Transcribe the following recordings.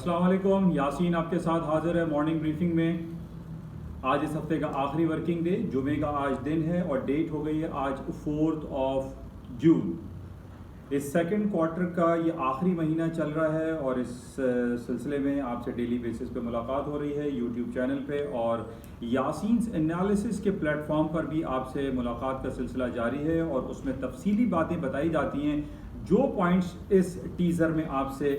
अस्सलाम वालेकुम, यासीन आपके साथ हाजिर है मॉर्निंग ब्रीफिंग में। आज इस हफ्ते का आखिरी वर्किंग डे, जुमे का आज दिन है और डेट हो गई है आज 4 जून। इस सेकंड क्वार्टर का ये आखिरी महीना चल रहा है और इस सिलसिले में आपसे डेली बेसिस पे मुलाकात हो रही है यूट्यूब चैनल पे, और यासीन्स एनालिसिस के प्लेटफॉर्म पर भी आपसे मुलाकात का सिलसिला जारी है और उसमें तफसीली बातें बताई जाती हैं जो पॉइंट्स इस टीज़र में आपसे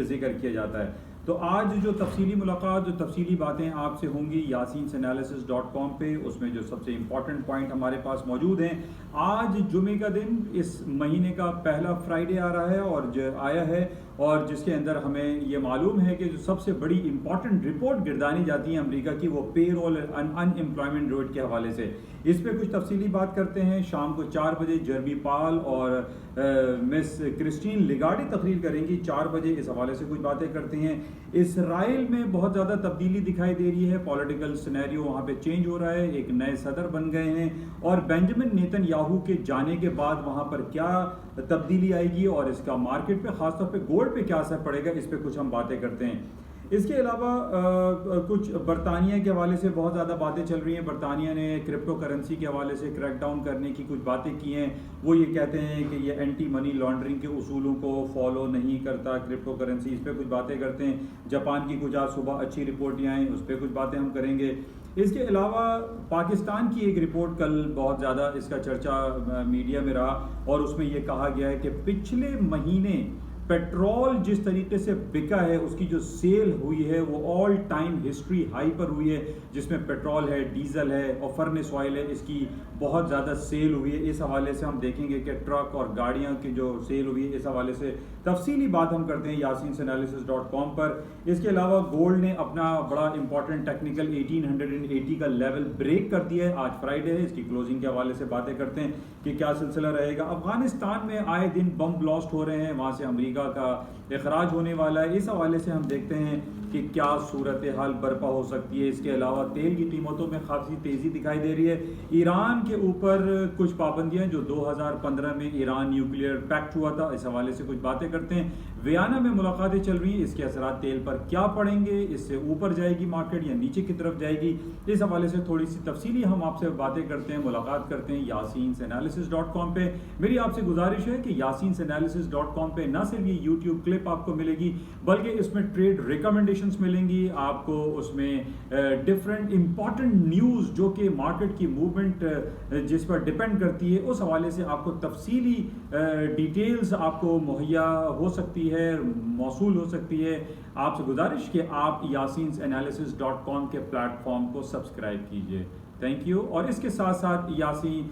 जिक्र किया जाता है। तो आज जो तफसीली मुलाकात, जो तफसीली बातें आपसे होंगी yasinanalysis.com पे, उसमें जो सबसे इम्पॉर्टेंट पॉइंट हमारे पास मौजूद हैं। आज जुमे का दिन, इस महीने का पहला फ्राइडे आ रहा है और जो आया है, और जिसके अंदर हमें ये मालूम है कि जो सबसे बड़ी इंपॉर्टेंट रिपोर्ट गिरदानी जाती है अमेरिका की, वो पेरोल अनएम्प्लॉयमेंट रेट के हवाले से। इस पे कुछ तफसीली बात करते हैं। शाम को 4 बजे जर्मी पाल और मिस क्रिस्टीन लिगार्डी तकरीर करेंगी 4 बजे, इस हवाले से कुछ बातें करते हैं। इसराइल में बहुत ज़्यादा तब्दीली दिखाई दे रही है, पॉलिटिकल सिनेरियो वहाँ पे चेंज हो रहा है, एक नए सदर बन गए हैं, और बेंजामिन नेतन्याहू के जाने के बाद वहाँ पर क्या तब्दीली आएगी और इसका मार्केट पे, खासतौर पे गोल्ड पे क्या असर पड़ेगा, इस पर कुछ हम बातें करते हैं। इसके अलावा कुछ बरतानिया के हवाले से बहुत ज़्यादा बातें चल रही हैं। बरतानिया ने क्रिप्टो करेंसी के हवाले से क्रैकडाउन करने की कुछ बातें की हैं। वो ये कहते हैं कि ये एंटी मनी लॉन्ड्रिंग के उसूलों को फॉलो नहीं करता क्रिप्टो करेंसी, इस पर कुछ बातें करते हैं। जापान की कुछ आज सुबह अच्छी रिपोर्टें आई, उस पर कुछ बातें हम करेंगे। इसके अलावा पाकिस्तान की एक रिपोर्ट कल बहुत ज़्यादा इसका चर्चा मीडिया में रहा, और उसमें यह कहा गया है कि पिछले महीने पेट्रोल जिस तरीके से बिका है, उसकी जो सेल हुई है वो ऑल टाइम हिस्ट्री हाई पर हुई है, जिसमें पेट्रोल है, डीजल है और फर्नेस ऑयल है, इसकी बहुत ज़्यादा सेल हुई है। इस हवाले से हम देखेंगे कि ट्रक और गाड़ियाँ की जो सेल हुई है, इस हवाले से तफसीली बात हम करते हैं yasinanalysis.com पर। इसके अलावा गोल्ड ने अपना बड़ा इंपॉर्टेंट टेक्निकल 1880 का लेवल ब्रेक कर दिया है। आज फ्राइडे है, इसकी क्लोजिंग के हवाले से बातें करते हैं कि क्या सिलसिला रहेगा। अफगानिस्तान में आए दिन बम ब्लास्ट हो रहे हैं, वहाँ से अमरीका का इखराज होने वाला है, इस हवाले से हम देखते हैं कि क्या सूरत हाल बर्पा हो सकती है। इसके अलावा तेल की कीमतों में खासी तेज़ी दिखाई दे रही है। ईरान के ऊपर कुछ पाबंदियां, जो 2015 में ईरान न्यूक्लियर पैक्ट हुआ था, इस हवाले से कुछ बातें करते हैं। वियना में मुलाकातें चल रही हैं, इसके असरात तेल पर क्या पड़ेंगे, इससे ऊपर जाएगी मार्केट या नीचे की तरफ जाएगी, इस हवाले से थोड़ी सी तफसीली हम आपसे बातें करते हैं, मुलाकात करते हैं yasinanalysis.com पे। मेरी आपसे गुजारिश है कि yasinanalysis.com पे ना सिर्फ ये यूट्यूब क्लिप आपको मिलेगी, बल्कि इसमें ट्रेड रिकमेंडेशंस मिलेंगी आपको, उसमें डिफरेंट इंपॉर्टेंट न्यूज़ जो कि मार्केट की मूवमेंट जिस पर डिपेंड करती है, उस हवाले से आपको तफसीली डिटेल्स आपको मुहैया हो सकती है, मौसूल हो सकती है। आपसे गुजारिश कि आप yasinanalysis.com के प्लेटफॉर्म को सब्सक्राइब कीजिए। Thank you. और इसके साथ साथ Yasin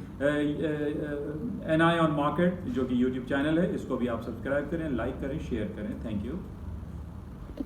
an eye on market जो कि यूट्यूब चैनल है, इसको भी आप सब्सक्राइब करें, लाइक करें, शेयर करें। Thank you.